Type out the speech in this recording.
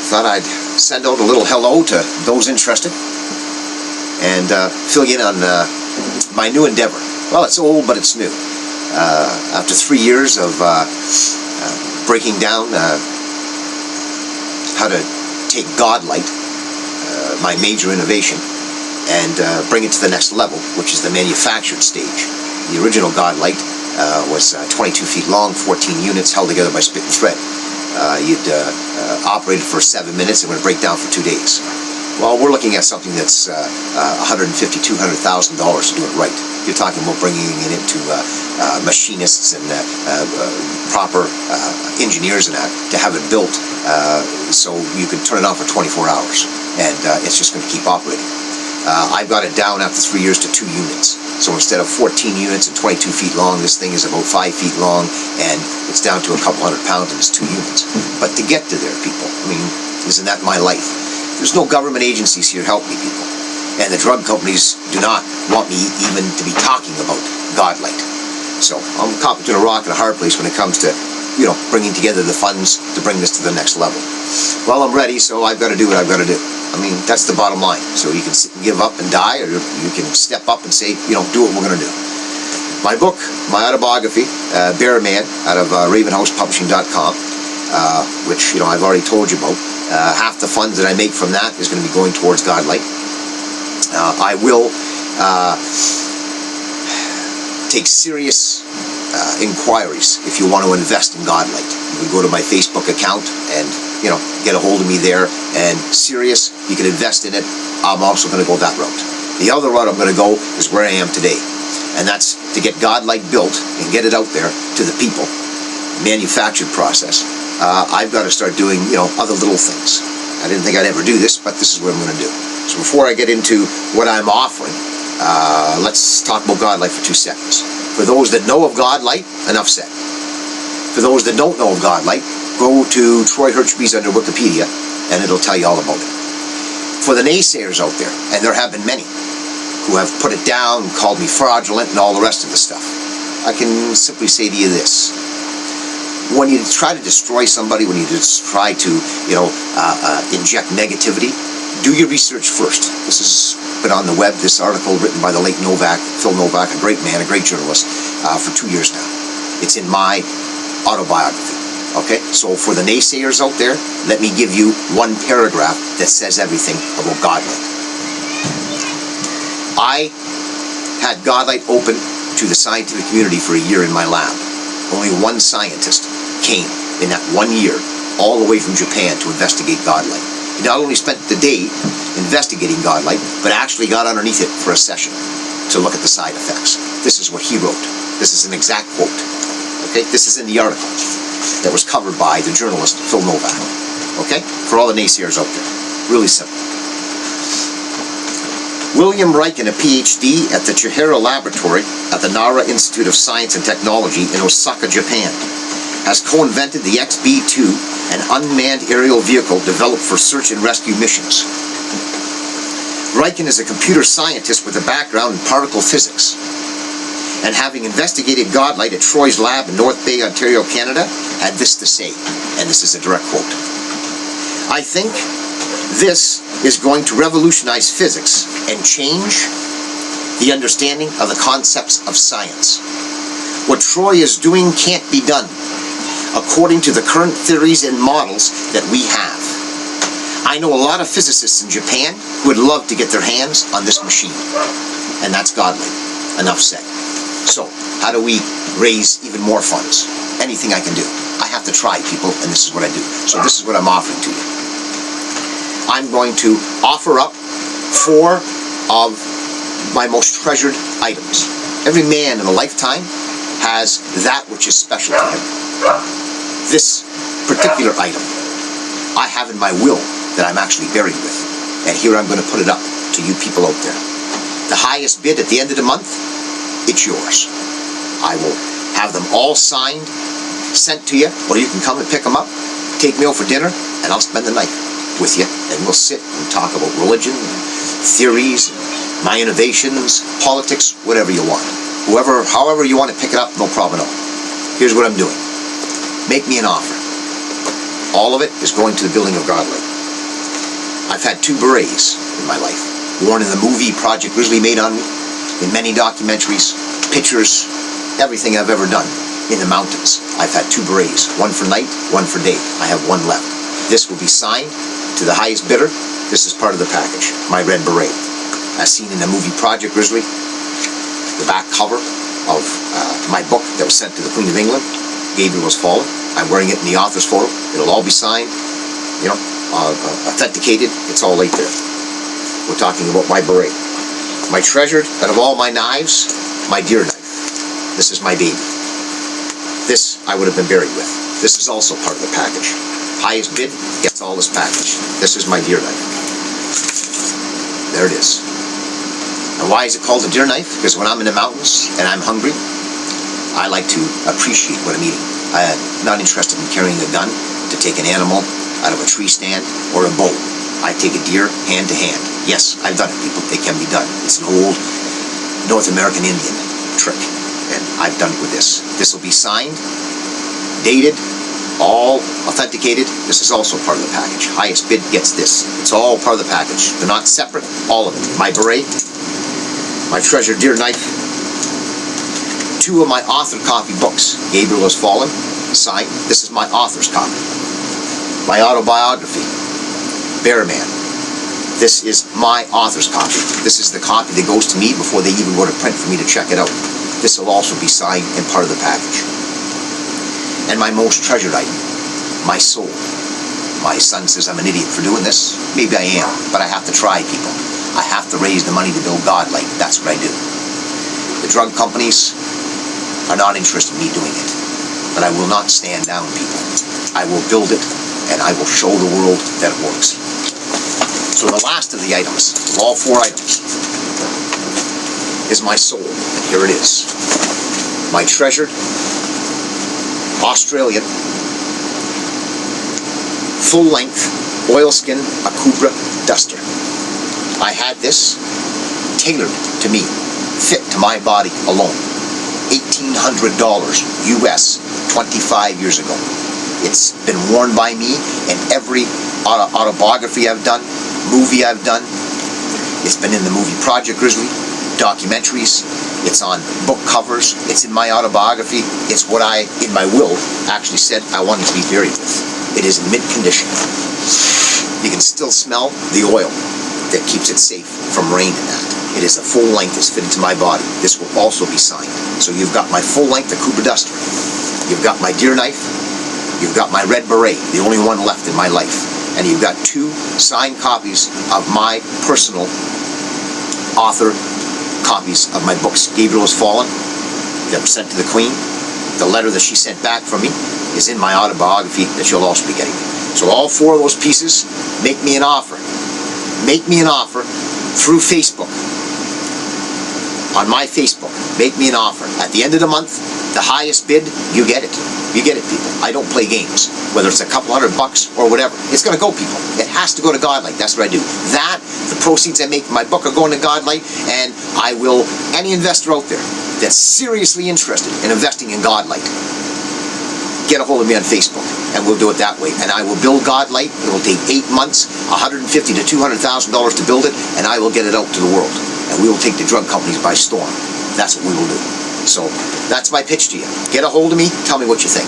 thought I'd send out a little hello to those interested and fill you in on my new endeavor. Well, it's old, but it's new. After 3 years of breaking down how to take Godlight, my major innovation, and bring it to the next level, which is the manufactured stage. The original Godlight was 22 feet long, 14 units held together by spit and thread. You'd operate it for 7 minutes and it would break down for 2 days. Well, we're looking at something that's $150,000 to $200,000 to do it right. You're talking about bringing it into machinists and proper engineers and that to have it built so you can turn it on for 24 hours and it's just going to keep operating. I've got it down after 3 years to 2 units. So instead of 14 units and 22 feet long, this thing is about 5 feet long and it's down to a couple hundred pounds and it's 2 units. But to get to there, people, I mean, isn't that my life? There's no government agencies here to help me, people. And the drug companies do not want me even to be talking about Godlight. So I'm caught between a rock and a hard place when it comes to, you know, bringing together the funds to bring this to the next level. Well, I'm ready, so I've got to do what I've got to do. I mean, that's the bottom line. So you can sit and give up and die, or you can step up and say, you know, do what we're going to do. My book, my autobiography, Bear Man, out of RavenHousePublishing.com, which, you know, I've already told you about. Half the funds that I make from that is going to be going towards Godlight. I will take serious inquiries if you want to invest in Godlight. You can go to my Facebook account and, you know, get a hold of me there. And serious, you can invest in it. I'm also going to go that route. The other route I'm going to go is where I am today. And that's to get Godlight built and get it out there to the people. Manufactured process. I've got to start doing, you know, other little things. I didn't think I'd ever do this, but this is what I'm going to do. So before I get into what I'm offering, let's talk about Godlight for 2 seconds. For those that know of Godlight, enough said. For those that don't know of Godlight, go to Troy Hurtubise under Wikipedia, and it'll tell you all about it. For the naysayers out there, and there have been many, who have put it down, called me fraudulent, and all the rest of the stuff, I can simply say to you this. When you try to destroy somebody, when you just try to, you know, inject negativity, do your research first. This has been on the web, this article written by the late Phil Novak, a great man, a great journalist, for 2 years now. It's in my autobiography. Okay? So for the naysayers out there, let me give you one paragraph that says everything about Godlight. I had Godlight open to the scientific community for a year in my lab. Only one scientist came in that 1 year all the way from Japan to investigate Godlight. He not only spent the day investigating Godlight, but actually got underneath it for a session to look at the side effects. This is what he wrote. This is an exact quote. Okay? This is in the article that was covered by the journalist Phil Novak. Okay? For all the naysayers out there. Really simple. William Reichen, a PhD at the Chihara Laboratory at the Nara Institute of Science and Technology in Osaka, Japan, has co-invented the XB-2, an unmanned aerial vehicle developed for search and rescue missions. Reichen is a computer scientist with a background in particle physics, and having investigated Godlight at Troy's lab in North Bay, Ontario, Canada, had this to say, and this is a direct quote. I think this is going to revolutionize physics and change the understanding of the concepts of science. What Troy is doing can't be done according to the current theories and models that we have. I know a lot of physicists in Japan who would love to get their hands on this machine. And that's Godlight. Enough said. So, how do we raise even more funds? Anything I can do. I have to try, people, and this is what I do. So this is what I'm offering to you. I'm going to offer up 4 of my most treasured items. Every man in a lifetime has that which is special to him. This particular item I have in my will that I'm actually buried with. And here I'm going to put it up to you people out there. The highest bid at the end of the month, it's yours. I will have them all signed, sent to you, or you can come and pick them up, take me out for dinner, and I'll spend the night with you, and we'll sit and talk about religion, theories, my innovations, politics, whatever you want. However you want to pick it up, no problem at all. Here's what I'm doing. Make me an offer. All of it is going to the building of Godlight. I've had 2 berets in my life. Worn in the movie Project Grizzly made on me, in many documentaries, pictures, everything I've ever done in the mountains. I've had 2 berets, one for night, one for day. I have one left. This will be signed to the highest bidder. This is part of the package, my red beret. As seen in the movie Project Grizzly, the back cover of my book that was sent to the Queen of England, Gabriel Has Fallen. I'm wearing it in the author's photo. It'll all be signed, authenticated. It's all right there. We're talking about my beret. My treasured, out of all my knives, my deer knife. This is my baby. This I would have been buried with. This is also part of the package. Highest bid gets all this package. This is my deer knife. There it is. And why is it called a deer knife? Because when I'm in the mountains and I'm hungry, I like to appreciate what I'm eating. I'm not interested in carrying a gun to take an animal out of a tree stand or a bow. I take a deer hand to hand. Yes, I've done it, people. It can be done. It's an old North American Indian trick, and I've done it with this. This will be signed, dated, all authenticated. This is also part of the package. Highest bid gets this. It's all part of the package. They're not separate, all of it. My beret, my treasured deer knife, 2 of my author copy books, Gabriel Has Fallen, signed. This is my author's copy. My autobiography, Bear Man. This is my author's copy. This is the copy that goes to me before they even go to print for me to check it out. This will also be signed and part of the package. And my most treasured item, my soul. My son says I'm an idiot for doing this. Maybe I am, but I have to try, people. I have to raise the money to build Godlight. That's what I do. The drug companies are not interested in me doing it. But I will not stand down, people. I will build it, and I will show the world that it works. So the last of the items, of all 4 items, is my soul. And here it is. My treasured Australian full-length oilskin Akubra duster. I had this tailored to me, fit to my body alone. $1,800 US 25 years ago. It's been worn by me in every autobiography I've done, movie I've done. It's been in the movie Project Grizzly, documentaries. It's on book covers. It's in my autobiography. It's what I, in my will, actually said I wanted to be buried with. It is in mint condition. You can still smell the oil that keeps it safe from rain and that. It is a full length that's fitted to my body. This will also be signed. So you've got my full length Akubra duster. You've got my deer knife. You've got my red beret, the only one left in my life. And you've got 2 signed copies of my personal author copies of my books. Gabriel Has Fallen, that was sent to the Queen. The letter that she sent back from me is in my autobiography that you'll also be getting. So all 4 of those pieces, make me an offer. Make me an offer through Facebook. On my Facebook, make me an offer. At the end of the month, the highest bid, you get it. You get it, people. I don't play games. Whether it's a couple $100 or whatever, it's going to go, people. It has to go to Godlight. That's what I do. That, the proceeds I make from my book are going to Godlight, and I will, any investor out there that's seriously interested in investing in Godlight, get a hold of me on Facebook, and we'll do it that way. And I will build Godlight. It will take 8 months, $150,000 to $200,000 to build it, and I will get it out to the world. And we will take the drug companies by storm. That's what we will do. So that's my pitch to you. Get a hold of me. Tell me what you think.